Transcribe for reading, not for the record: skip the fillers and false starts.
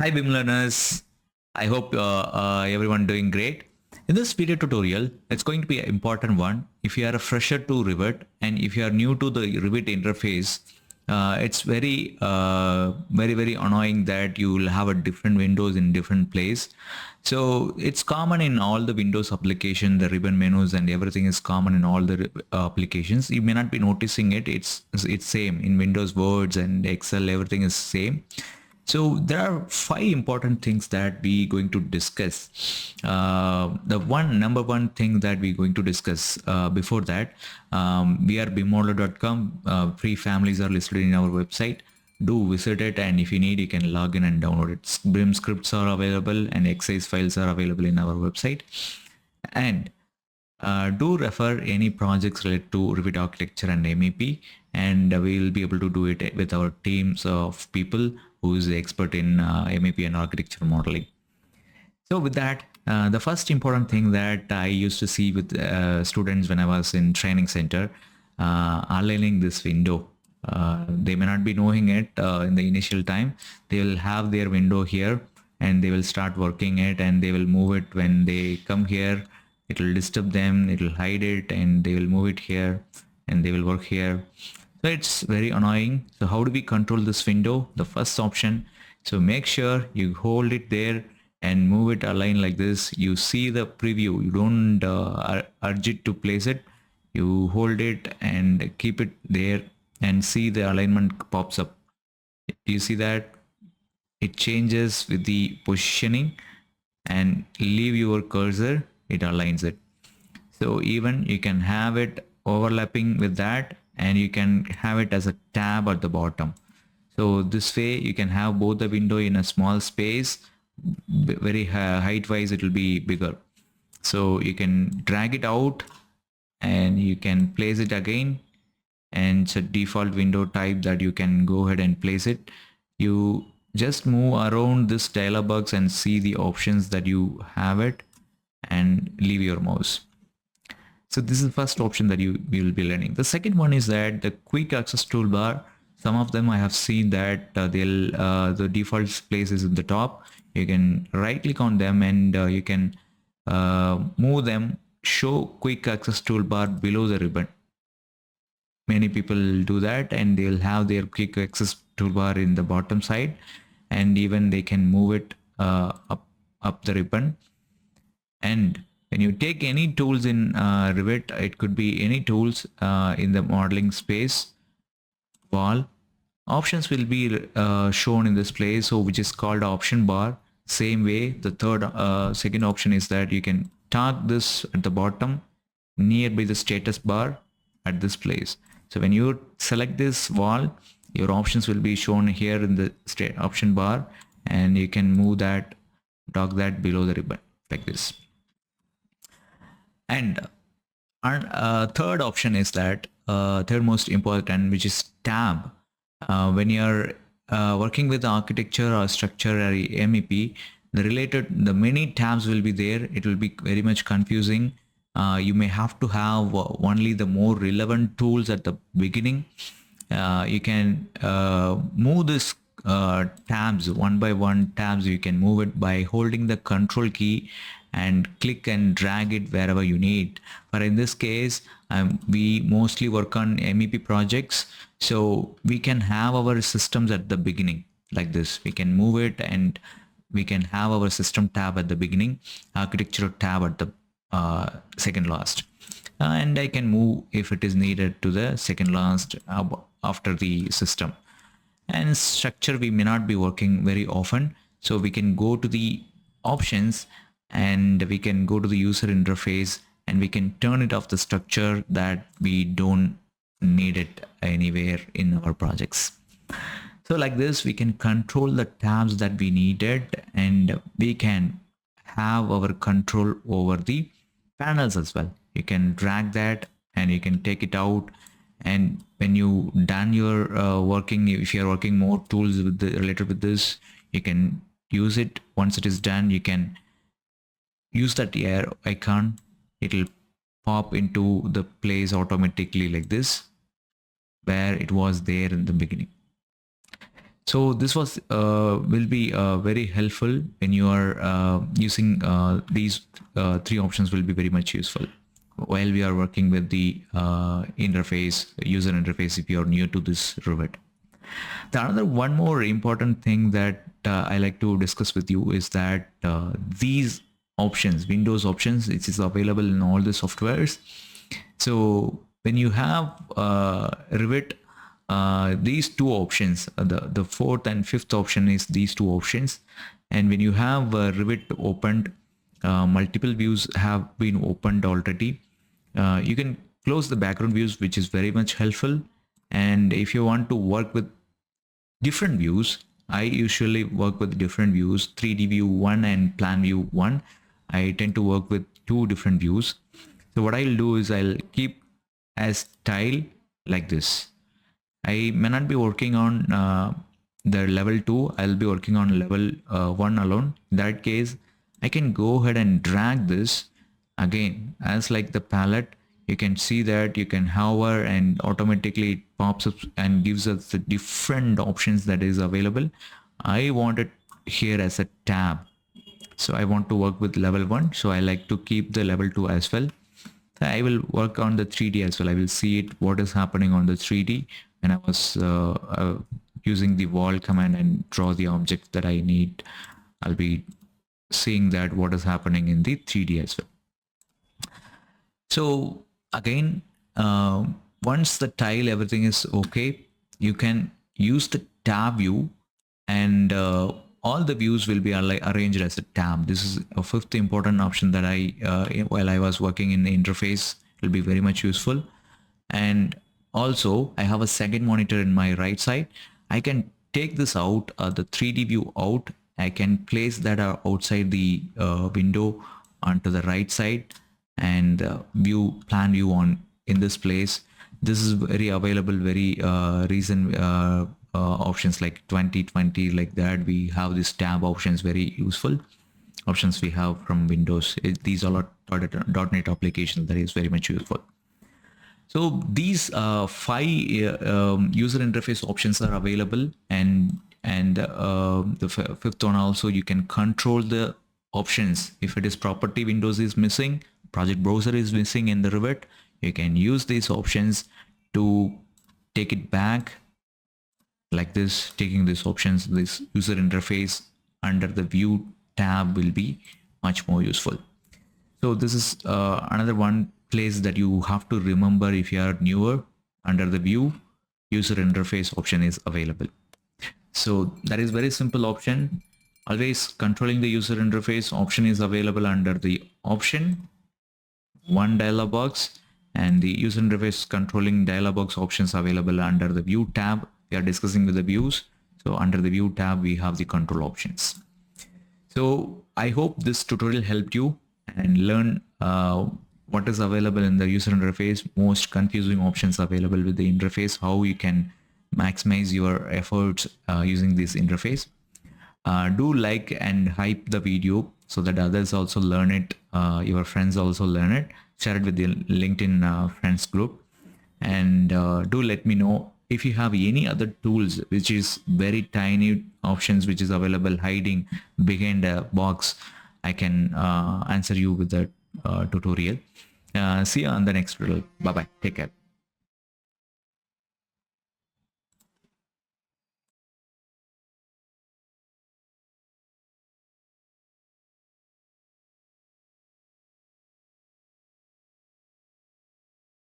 Hi BIM learners, I hope everyone doing great. In this video tutorial, it's going to be an important one. If you are a fresher to Revit and if you are new to the Revit interface, it's very annoying that you will have a different windows in different place. So it's common in all the Windows application, the ribbon menus and everything is common in all the applications. You may not be noticing it. It's same in Windows Words and Excel. Everything is same. So there are five important things that we going to discuss. The number one thing that we're going to discuss before that, we are bimmodeler.com. Free families are listed in our website. Do visit it, and if you need, you can log in and download it. BIM scripts are available and exercise files are available in our website. And do refer any projects related to Revit architecture and MEP, and we will be able to do it with our teams of people who is expert in MEP and architecture modeling. So with that, the first important thing that I used to see with students when I was in training center, aligning this window. They may not be knowing it in the initial time. They will have their window here and they will start working it, and they will move it when they come here. It will disturb them, it will hide it, and they will move it here and they will work here. So it's very annoying. So how do we control this window? The first option, so make sure you hold it there and move it align like this. You see the preview, you don't urge it to place it. You hold it and keep it there and see the alignment pops up. You see that it changes with the positioning, and leave your cursor, it aligns it. So even you can have it overlapping with that, and you can have it as a tab at the bottom. So this way you can have both the window in a small space. Very height wise it will be bigger. So you can drag it out and you can place it again, and it's a default window type that you can go ahead and place it. You just move around this dialog box and see the options that you have it, and leave your mouse. So this is the first option that you will be learning. The second one is that the quick access toolbar. Some of them I have seen that the default place is in the top. You can right click on them and you can move them, show quick access toolbar below the ribbon. Many people do that, and they'll have their quick access toolbar in the bottom side, and even they can move it up the ribbon. And when you take any tools in Revit, it could be any tools in the modeling space wall, options will be shown in this place, so which is called option bar. Same way, the second option is that you can tag this at the bottom nearby the status bar at this place. So when you select this wall, your options will be shown here in the option bar, and you can move that, dog that below the ribbon like this. And third option is that third most important, which is tab. When you're working with architecture or structure or MEP, the many tabs will be there. It will be very much confusing. You may have to have only the more relevant tools at the beginning. You can move this tabs one by one tabs. You can move it by holding the control key and click and drag it wherever you need. But in this case, we mostly work on MEP projects, so we can have our systems at the beginning like this. We can move it and we can have our system tab at the beginning, architecture tab at the second last, and I can move if it is needed to the second last after the system. And structure we may not be working very often, so we can go to the options and we can go to the user interface and we can turn it off the structure that we don't need it anywhere in our projects. So like this, we can control the tabs that we needed, and we can have our control over the panels as well. You can drag that and you can take it out, and when you done your working, if you're working more tools with related with this, you can use it. Once it is done, you can use that air icon. It will pop into the place automatically like this, where it was there in the beginning. So this was will be very helpful when you are using these three options. Will be very much useful while we are working with the interface, user interface, if you are new to this Revit. The another one more important thing that I like to discuss with you is that these options, Windows options, it is available in all the softwares. So when you have Revit, these two options, the fourth and fifth option is these two options. And when you have Revit opened, multiple views have been opened already. You can close the background views, which is very much helpful. And if you want to work with different views, I usually work with different views, 3D view 1 and plan view 1. I tend to work with two different views. So what I'll do is I'll keep as tile like this. I may not be working on the level 2. I'll be working on level 1 alone. In that case, I can go ahead and drag this again as like the palette. You can see that you can hover and automatically it pops up and gives us the different options that is available. I want it here as a tab. So I want to work with level 1. So I like to keep the level 2 as well. I will work on the 3D as well. I will see it, what is happening on the 3D when I was using the wall command and draw the object that I need. I'll be seeing that what is happening in the 3D as well. So again, once the tile, everything is okay, you can use the tab view, and all the views will be arranged as a tab. This is a fifth important option that while I was working in the interface, will be very much useful. And also I have a second monitor in my right side. I can take this out, the 3D view out. I can place that outside the window onto the right side, and plan view on in this place. This is very available, very recent options like 2020, like that. We have this tab options, very useful options we have from Windows. These are .NET applications that is very much useful. So these 5 user interface options are available, and the fifth one also, you can control the options. If it is property windows is missing, project browser is missing in the Revit, you can use these options to take it back like this. Taking these options, this user interface under the view tab will be much more useful. So this is another one place that you have to remember if you are newer. Under the view, user interface option is available. So that is very simple option. Always controlling the user interface option is available under the option one dialog box, and the user interface controlling dialog box options available under the view tab. We are discussing with the views. So under the view tab, we have the control options. So I hope this tutorial helped you and learn what is available in the user interface, most confusing options available with the interface, how you can maximize your efforts using this interface. Do like and hype the video so that others also learn it, your friends also learn it. Share it with the LinkedIn friends group, and do let me know if you have any other tools which is very tiny options which is available hiding behind a box. I can answer you with the tutorial. See you on the next tutorial. Bye bye, take care.